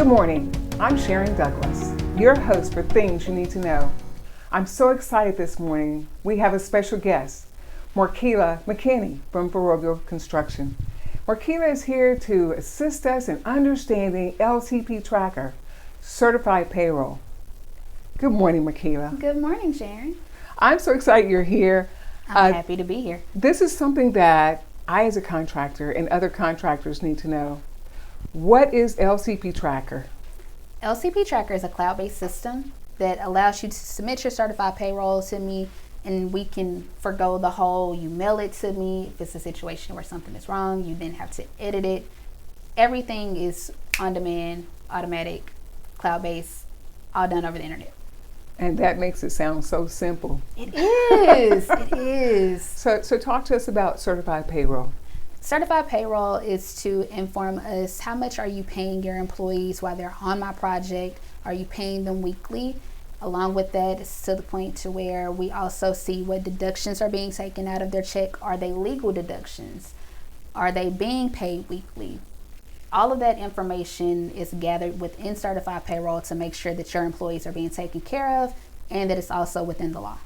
Good morning, I'm Sharon Douglas, your host for Things You Need to Know. I'm so excited this morning. We have a special guest, Markelia McKinney from Payroll Construction. Markelia is here to assist us in understanding LCP Tracker, Certified Payroll. Good morning, Markelia. Good morning, Sharon. I'm so excited you're here. I'm happy to be here. This is something that I as a contractor and other contractors need to know. What is LCP Tracker? LCP Tracker is a cloud-based system that allows you to submit your certified payroll to me, and we can forgo the whole you mail it to me. If it's a situation where something is wrong, you then have to edit it. Everything is on demand, automatic, cloud-based, all done over the internet. And that makes it sound so simple. It is. It is. So talk to us about certified payroll. Certified payroll is to inform us how much are you paying your employees while they're on my project. Are you paying them weekly? Along with that, it's to the point to where we also see what deductions are being taken out of their check. Are they legal deductions? Are they being paid weekly? All of that information is gathered within certified payroll to make sure that your employees are being taken care of and that it's also within the law.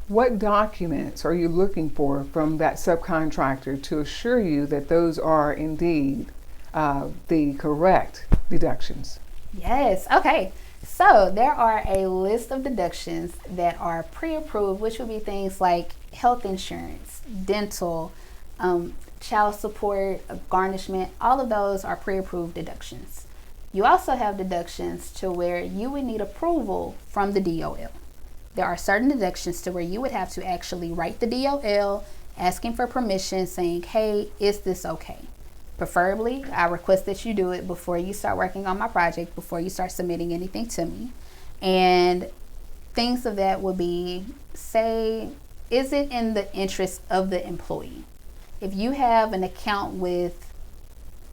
What documents are you looking for from that subcontractor to assure you that those are indeed the correct deductions? Yes, okay. So there are a list of deductions that are pre-approved, which would be things like health insurance, dental, child support, garnishment. All of those are pre-approved deductions. You also have deductions to where you would need approval from the DOL. There are certain deductions to where you would have to actually write the DOL asking for permission, saying, hey, is this okay? Preferably, I request that you do it before you start working on my project, before you start submitting anything to me. And things of that would be, say, is it in the interest of the employee? If you have an account with,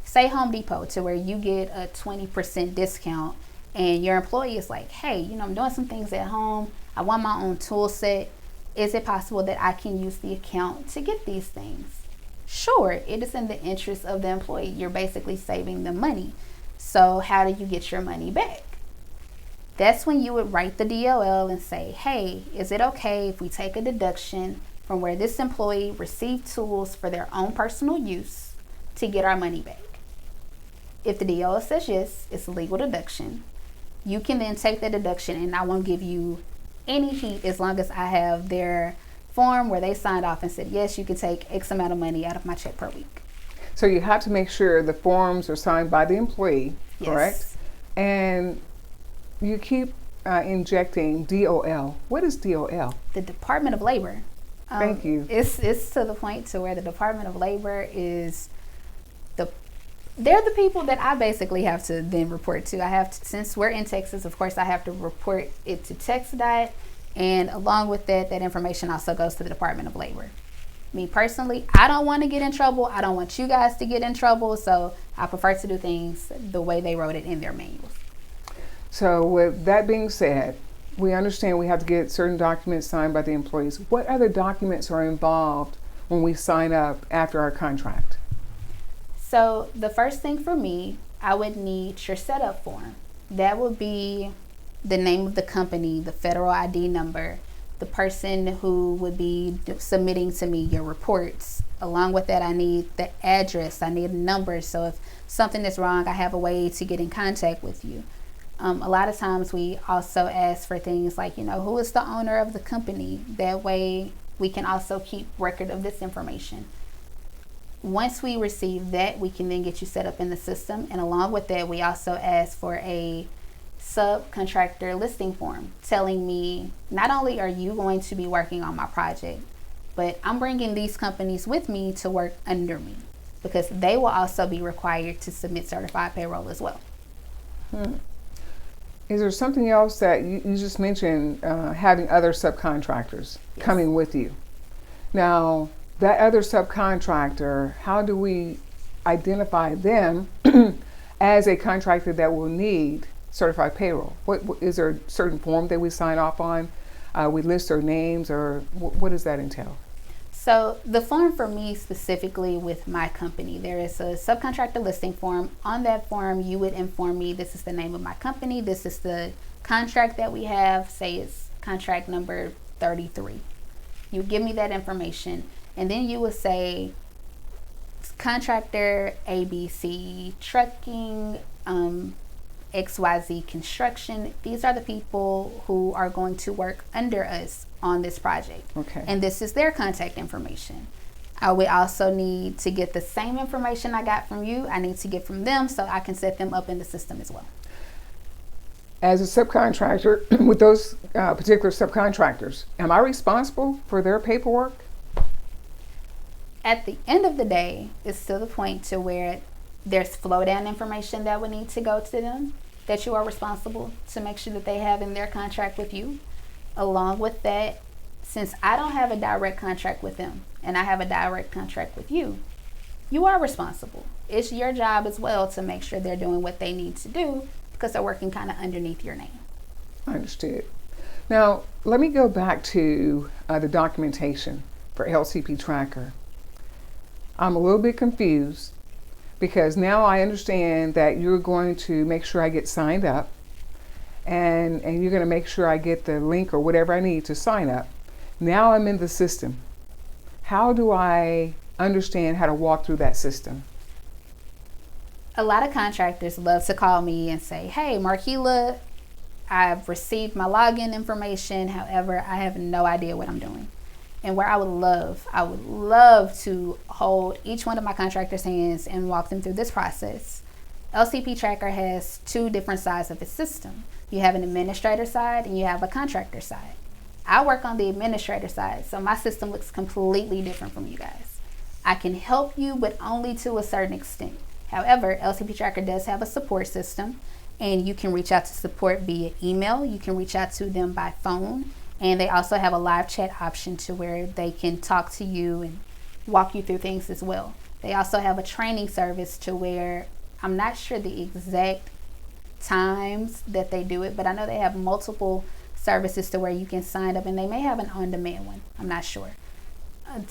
say, Home Depot, to where you get a 20% discount, and your employee is like, hey, I'm doing some things at home. I want my own tool set. Is it possible that I can use the account to get these things? Sure, it is in the interest of the employee. You're basically saving them money. So how do you get your money back? That's when you would write the DOL and say, hey, is it okay if we take a deduction from where this employee received tools for their own personal use to get our money back? If the DOL says yes, it's a legal deduction. You can then take that deduction, and I won't give you any heat as long as I have their form where they signed off and said, yes, you can take X amount of money out of my check per week. So you have to make sure the forms are signed by the employee, Yes. correct? And you keep injecting DOL. What is DOL? The Department of Labor. Thank you. It's to the point to where the Department of Labor is they're the people that I basically have to then report to. Since we're in Texas, of course, I have to report it to TxDOT, and along with that information also goes to the Department of Labor. Me personally, I don't want to get in trouble. I don't want you guys to get in trouble, so I prefer to do things the way they wrote it in their manuals. So with that being said, we understand we have to get certain documents signed by the employees. What other documents are involved when we sign up after our contract? So the first thing for me, I would need your setup form. That would be the name of the company, the federal ID number, the person who would be submitting to me your reports. Along with that, I need the address, I need a number. So if something is wrong, I have a way to get in contact with you. A lot of times we also ask for things like, who is the owner of the company? That way we can also keep record of this information. Once we receive that, we can then get you set up in the system. And along with that, we also ask for a subcontractor listing form telling me not only are you going to be working on my project, but I'm bringing these companies with me to work under me, because they will also be required to submit certified payroll as well. Is there something else that you just mentioned, having other subcontractors coming with you? Now, that other subcontractor, how do we identify them as a contractor that will need certified payroll? What is there a certain form that we sign off on? We list their names, or what does that entail? So the form for me specifically with my company, there is a subcontractor listing form. On that form, you would inform me, this is the name of my company, this is the contract that we have, say it's contract number 33. You would give me that information, and then you would say, contractor ABC Trucking, XYZ Construction. These are the people who are going to work under us on this project. Okay. And this is their contact information. I would also need to get the same information I got from you. I need to get from them so I can set them up in the system as well. As a subcontractor, with those particular subcontractors, am I responsible for their paperwork? At the end of the day, it's to the point to where there's flow down information that would need to go to them that you are responsible to make sure that they have in their contract with you. Along with that, since I don't have a direct contract with them and I have a direct contract with you, you are responsible. It's your job as well to make sure they're doing what they need to do because they're working kind of underneath your name. I understood. Now, let me go back to the documentation for LCP Tracker. I'm a little bit confused because now I understand that you're going to make sure I get signed up and you're going to make sure I get the link or whatever I need to sign up. Now I'm in the system. How do I understand how to walk through that system? A lot of contractors love to call me and say, hey, Markelia, I've received my login information. However, I have no idea what I'm doing. And where I would love to hold each one of my contractors' hands and walk them through this process. LCP Tracker has two different sides of the system. You have an administrator side and you have a contractor side. I work on the administrator side, so my system looks completely different from you guys. I can help you, but only to a certain extent. However, LCP Tracker does have a support system, and you can reach out to support via email. You can reach out to them by phone, and they also have a live chat option to where they can talk to you and walk you through things as well. They also have a training service to where I'm not sure the exact times that they do it, but I know they have multiple services to where you can sign up, and they may have an on-demand one. I'm not sure.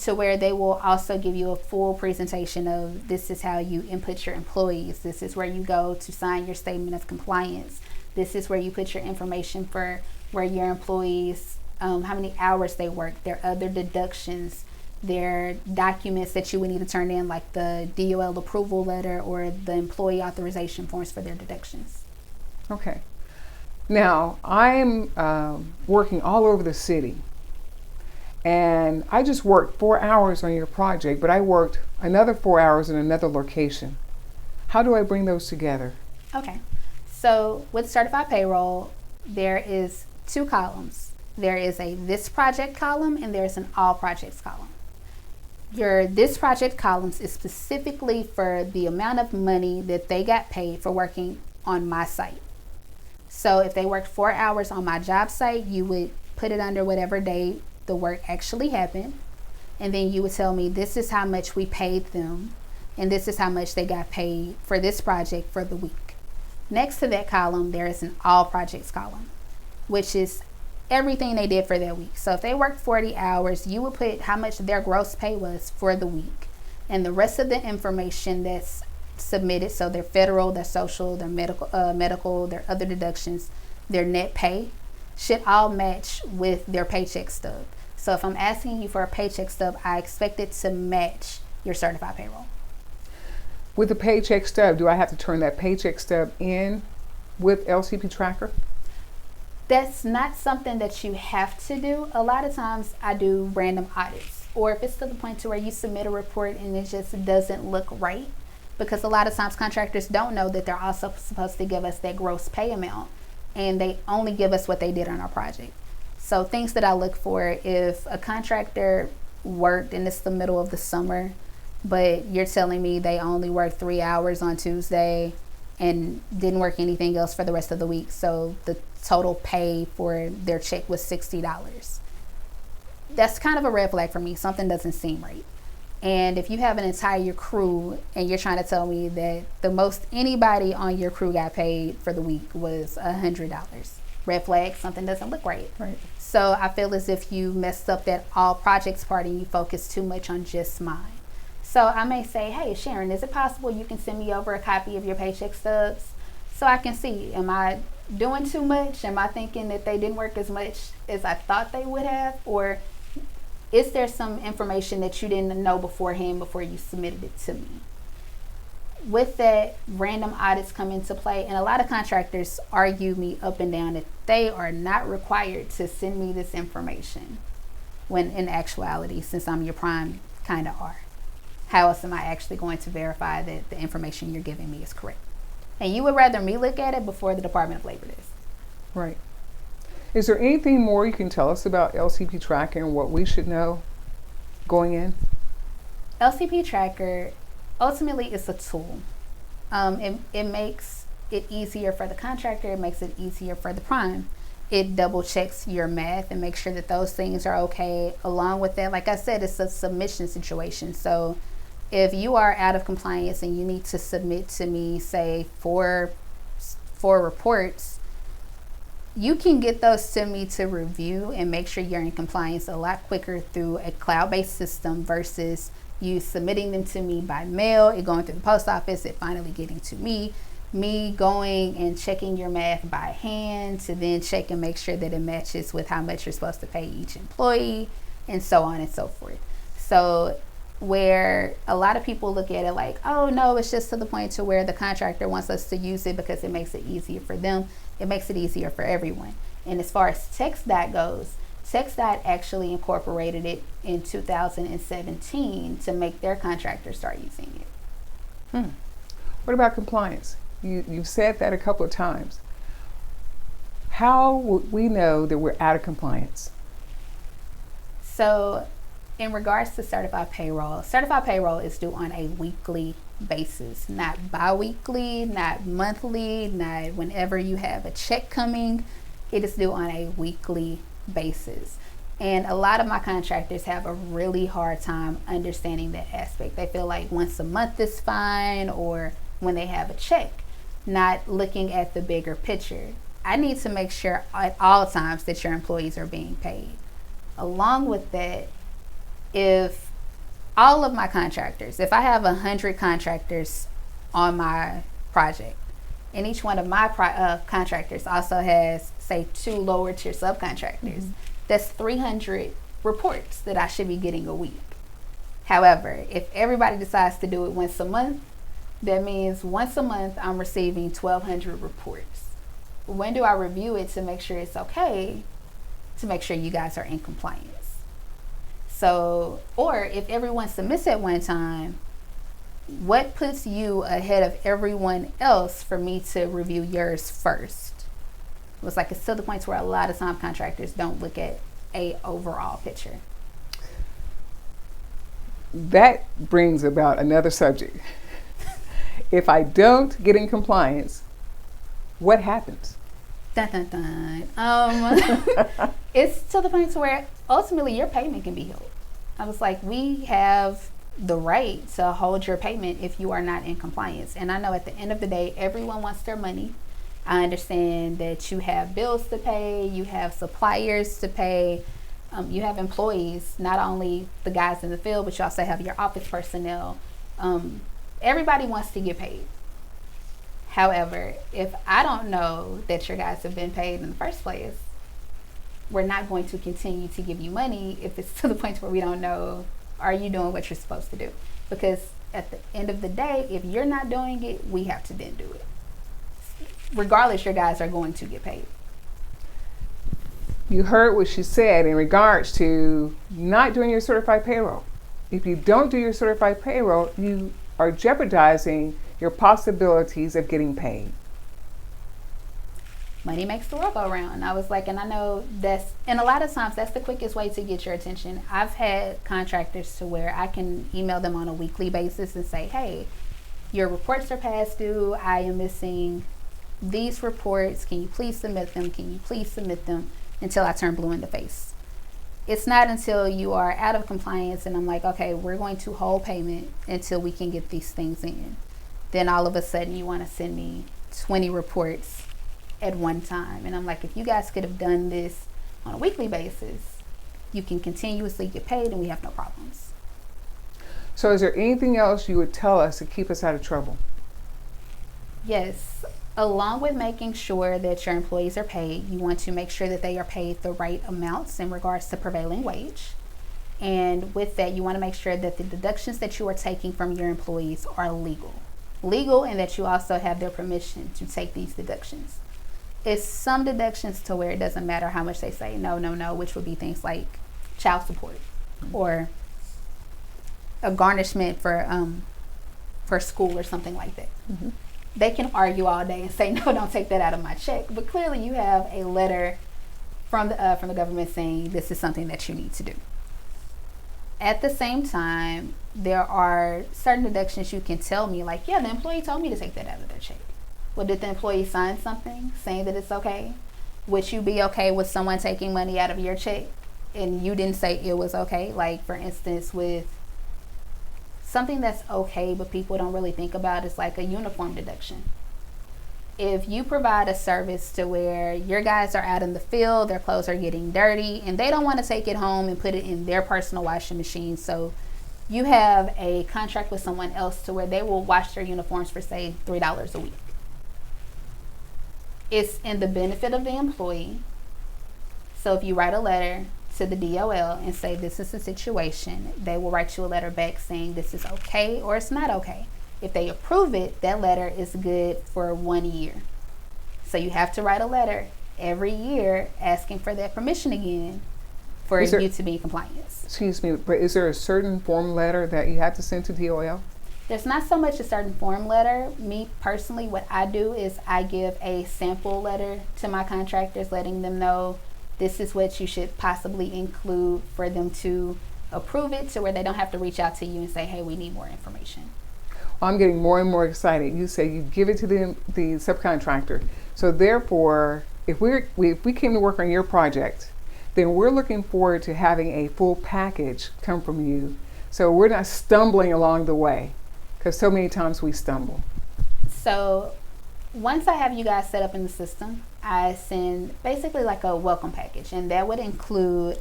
To where they will also give you a full presentation of this is how you input your employees. This is where you go to sign your statement of compliance. This is where you put your information for where your employees, how many hours they work, their other deductions, their documents that you would need to turn in, like the DOL approval letter or the employee authorization forms for their deductions. Okay. Now, I'm working all over the city. And I just worked 4 hours on your project, but I worked another 4 hours in another location. How do I bring those together? Okay. So with Certified Payroll, there is two columns. There is a This Project column and there's an All Projects column. Your This Project columns is specifically for the amount of money that they got paid for working on my site. So if they worked 4 hours on my job site, you would put it under whatever day the work actually happened, and then you would tell me this is how much we paid them and this is how much they got paid for this project for the week. Next to that column, there is an All Projects column, which is everything they did for that week. So if they worked 40 hours, you would put how much their gross pay was for the week, and the rest of the information that's submitted, so their federal, their social, their medical, their other deductions, their net pay, should all match with their paycheck stub. So if I'm asking you for a paycheck stub, I expect it to match your certified payroll. With the paycheck stub, do I have to turn that paycheck stub in with LCP Tracker? That's not something that you have to do. A lot of times I do random audits, or if it's to the point to where you submit a report and it just doesn't look right, because a lot of times contractors don't know that they're also supposed to give us that gross pay amount, and they only give us what they did on our project. So things that I look for, if a contractor worked and it's the middle of the summer, but you're telling me they only worked 3 hours on Tuesday and didn't work anything else for the rest of the week, so the total pay for their check was $60. That's kind of a red flag for me. Something doesn't seem right. And if you have an entire crew and you're trying to tell me that the most anybody on your crew got paid for the week was $100, red flag, something doesn't look right. Right. So I feel as if you messed up that all projects part and you focus too much on just mine. So I may say, hey, Sharon, is it possible you can send me over a copy of your paycheck stubs so I can see, am I doing too much? Am I thinking that they didn't work as much as I thought they would have? Or is there some information that you didn't know beforehand before you submitted it to me? With that, random audits come into play, and a lot of contractors argue me up and down that they are not required to send me this information, when in actuality, since I'm your prime, kind of are. How else am I actually going to verify that the information you're giving me is correct? And you would rather me look at it before the Department of Labor does. Right. Is there anything more you can tell us about LCP Tracker and what we should know going in? LCP Tracker, ultimately, it's a tool. It makes it easier for the contractor. It makes it easier for the prime. It double checks your math and makes sure that those things are okay. Along with that, like I said, it's a submission situation. So if you are out of compliance and you need to submit to me, say, four reports, you can get those to me to review and make sure you're in compliance a lot quicker through a cloud-based system versus you submitting them to me by mail, it going through the post office, it finally getting to me going and checking your math by hand to then check and make sure that it matches with how much you're supposed to pay each employee, and so on and so forth. So where a lot of people look at it like, oh no, it's just to the point to where the contractor wants us to use it because it makes it easier for them, it makes it easier for everyone. And as far as TxDOT goes, TxDOT actually incorporated it in 2017 to make their contractors start using it. What about compliance? You've said that a couple of times. How would we know that we're out of compliance? So in regards to certified payroll is due on a weekly basis, not bi-weekly, not monthly, not whenever you have a check coming. It is due on a weekly basis. And a lot of my contractors have a really hard time understanding that aspect. They feel like once a month is fine, or when they have a check, not looking at the bigger picture. I need to make sure at all times that your employees are being paid. Along with that, if all of my contractors, if I have 100 contractors on my project, and each one of my contractors also has, say, 2 lower tier subcontractors, that's 300 reports that I should be getting a week. However, if everybody decides to do it once a month, that means once a month I'm receiving 1,200 reports. When do I review it to make sure it's okay, to make sure you guys are in compliance? So, or if everyone submits at one time, what puts you ahead of everyone else for me to review yours first? It's like, it's to the point where a lot of time contractors don't look at a overall picture. That brings about another subject. If I don't get in compliance, what happens? Dun, dun, dun. It's to the point where ultimately your payment can be held. I was like, we have the right to hold your payment if you are not in compliance. And I know at the end of the day, everyone wants their money. I understand that you have bills to pay, you have suppliers to pay, you have employees, not only the guys in the field, but you also have your office personnel. Everybody wants to get paid. However, if I don't know that your guys have been paid in the first place, we're not going to continue to give you money if it's to the point where we don't know, are you doing what you're supposed to do? Because at the end of the day, if you're not doing it, we have to then do it. Regardless, your guys are going to get paid. You heard what she said in regards to not doing your certified payroll. If you don't do your certified payroll, you are jeopardizing your possibilities of getting paid. Money makes the world go round. I was like, and I know and a lot of times that's the quickest way to get your attention. I've had contractors to where I can email them on a weekly basis and say, hey, your reports are past due. I am missing these reports. Can you please submit them? Can you please submit them? Until I turn blue in the face. It's not until you are out of compliance and I'm like, okay, we're going to hold payment until we can get these things in. Then all of a sudden you want to send me 20 reports at one time. And I'm like, if you guys could have done this on a weekly basis, you can continuously get paid and we have no problems. So is there anything else you would tell us to keep us out of trouble? Yes. Along with making sure that your employees are paid, you want to make sure that they are paid the right amounts in regards to prevailing wage. And with that, you want to make sure that the deductions that you are taking from your employees are legal, and that you also have their permission to take these deductions. It's some deductions to where it doesn't matter how much they say no, which would be things like child support or a garnishment for school or something like that. Mm-hmm. They can argue all day and say, no, don't take that out of my check. But clearly you have a letter from the government saying this is something that you need to do. At the same time, there are certain deductions you can tell me, like, yeah, the employee told me to take that out of their check. Well, did the employee sign something saying that it's okay? Would you be okay with someone taking money out of your check and you didn't say it was okay? Like, for instance, with something that's okay but people don't really think about is like a uniform deduction. If you provide a service to where your guys are out in the field, their clothes are getting dirty, and they don't want to take it home and put it in their personal washing machine, so you have a contract with someone else to where they will wash their uniforms for, say, $3 a week. It's in the benefit of the employee. So if you write a letter to the DOL and say this is the situation, they will write you a letter back saying this is okay or it's not okay. If they approve it, that letter is good for 1 year. So you have to write a letter every year asking for that permission again for you to be in compliance. Excuse me, but is there a certain form letter that you have to send to DOL? There's not so much a certain form letter. Me personally, what I do is I give a sample letter to my contractors letting them know this is what you should possibly include for them to approve it, to where they don't have to reach out to you and say, hey, we need more information. Well, I'm getting more and more excited. You say you give it to the subcontractor. So therefore, if we came to work on your project, then we're looking forward to having a full package come from you. So we're not stumbling along the way, because so many times we stumble. So once I have you guys set up in the system, I send basically like a welcome package, and that would include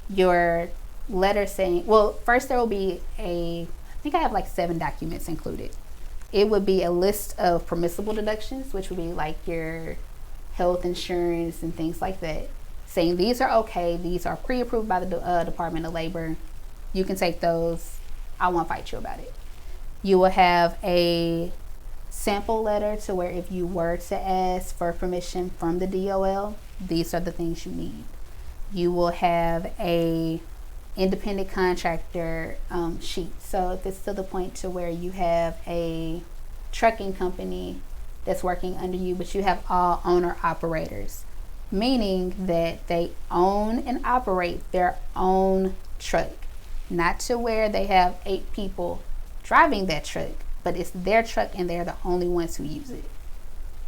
your letter saying, well, first there will be I think I have like 7 documents included. It would be a list of permissible deductions, which would be like your health insurance and things like that, saying these are okay, these are pre-approved by the Department of Labor. You can take those. I won't fight you about it. You will have a sample letter to where if you were to ask for permission from the DOL, these are the things you need. You will have a independent contractor sheet. So if it's to the point to where you have a trucking company that's working under you, but you have all owner operators, meaning that they own and operate their own truck, not to where they have 8 people driving that truck, but it's their truck and they're the only ones who use it.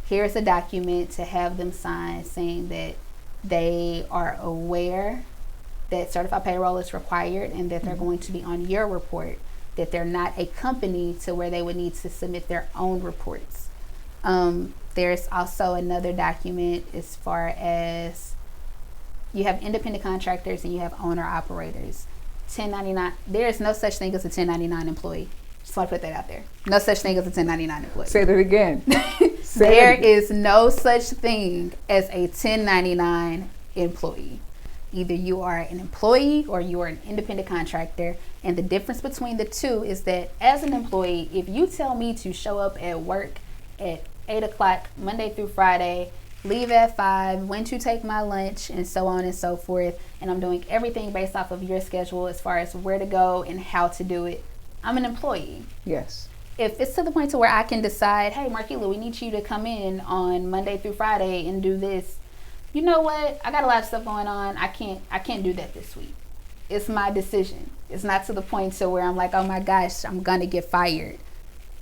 Here's a document to have them sign saying that they are aware that certified payroll is required and that they're going to be on your report, that they're not a company to where they would need to submit their own reports. There's also another document as far as you have independent contractors and you have owner operators. 1099, there is no such thing as a 1099 employee. Just want to put that out there. No such thing as a 1099 employee. Say that again. There is no such thing as a 1099 employee. Either you are an employee or you are an independent contractor. And the difference between the two is that as an employee, if you tell me to show up at work at 8 o'clock, Monday through Friday, leave at 5, when to take my lunch, and so on and so forth, and I'm doing everything based off of your schedule as far as where to go and how to do it, I'm an employee. Yes. If it's to the point to where I can decide, hey, Markelia, we need you to come in on Monday through Friday and do this. You know what? I got a lot of stuff going on. I can't do that this week. It's my decision. It's not to the point to where I'm like, oh my gosh, I'm gonna get fired.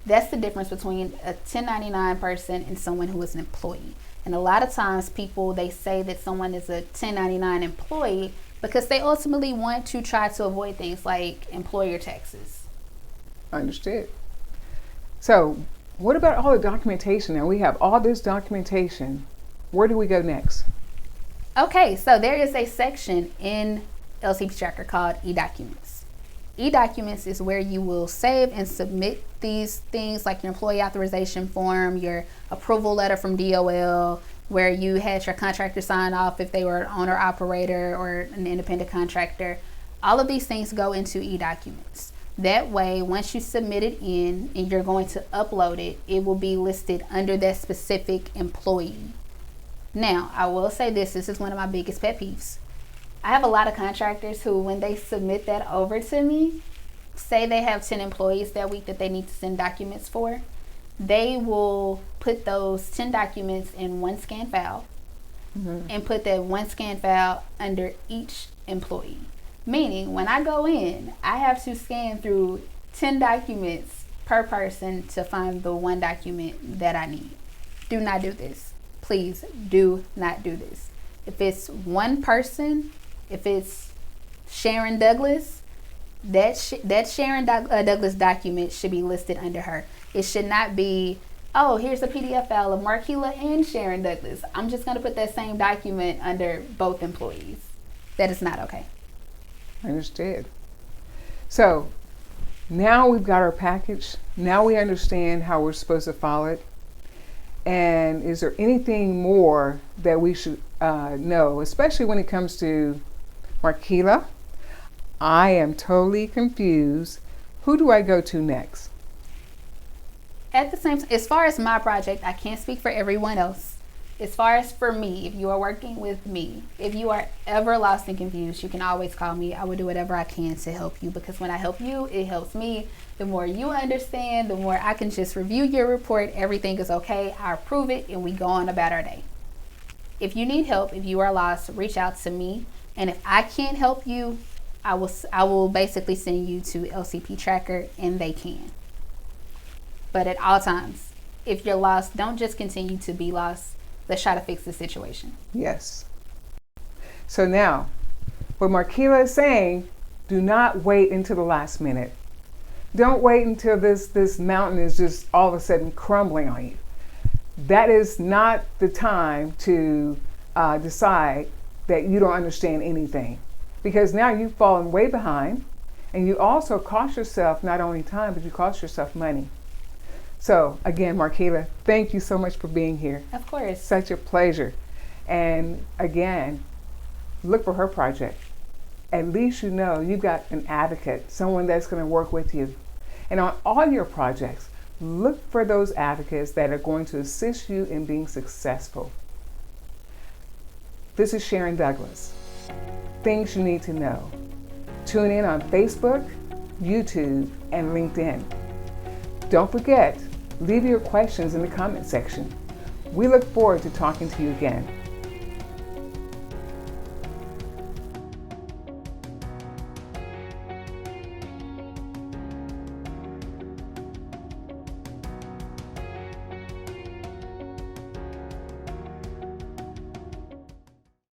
That's the difference between a 1099 person and someone who is an employee. And a lot of times people, they say that someone is a 1099 employee because they ultimately want to try to avoid things like employer taxes. Understood. So what about all the documentation? Now we have all this documentation. where do we go next? Okay, so there is a section in LCP Tracker called e-documents. E-documents is where you will save and submit these things like your employee authorization form, your approval letter from DOL, where you had your contractor sign off if they were an owner operator or an independent contractor. All of these things go into e-documents. That way, once you submit it in and you're going to upload it, it will be listed under that specific employee. Now, I will say this is one of my biggest pet peeves. I have a lot of contractors who, when they submit that over to me, say they have 10 employees that week that they need to send documents for, they will put those 10 documents in one scan file and put that one scan file under each employee. Meaning, when I go in, I have to scan through 10 documents per person to find the one document that I need. Do not do this. Please do not do this. If it's one person, if it's Sharon Douglas, that Sharon Douglas document should be listed under her. It should not be, oh, here's a PDF file of Markelia and Sharon Douglas. I'm just going to put that same document under both employees. That is not okay. Understood. So now we've got our package. Now we understand how we're supposed to follow it. And is there anything more that we should know, especially when it comes to Markelia? I am totally confused. Who do I go to next? At the same time, as far as my project, I can't speak for everyone else. As far as for me, if you are working with me, if you are ever lost and confused, you can always call me. I will do whatever I can to help you, because when I help you, it helps me. The more you understand, the more I can just review your report. Everything is okay. I approve it and we go on about our day. If you need help, if you are lost, reach out to me. And if I can't help you, I will basically send you to LCP Tracker and they can. But at all times, if you're lost, don't just continue to be lost. Let's try to fix the situation. Yes. So now, what Markelia is saying, do not wait until the last minute. Don't wait until this mountain is just all of a sudden crumbling on you. That is not the time to decide that you don't understand anything, because now you've fallen way behind, and you also cost yourself not only time, but you cost yourself money. So again, Markelia, thank you so much for being here. Of course. Such a pleasure. And again, look for her project. At least you know you've got an advocate, someone that's going to work with you. And on all your projects, look for those advocates that are going to assist you in being successful. This is Sharon Douglas. Things you need to know. Tune in on Facebook, YouTube, and LinkedIn. Don't forget, leave your questions in the comment section. We look forward to talking to you again.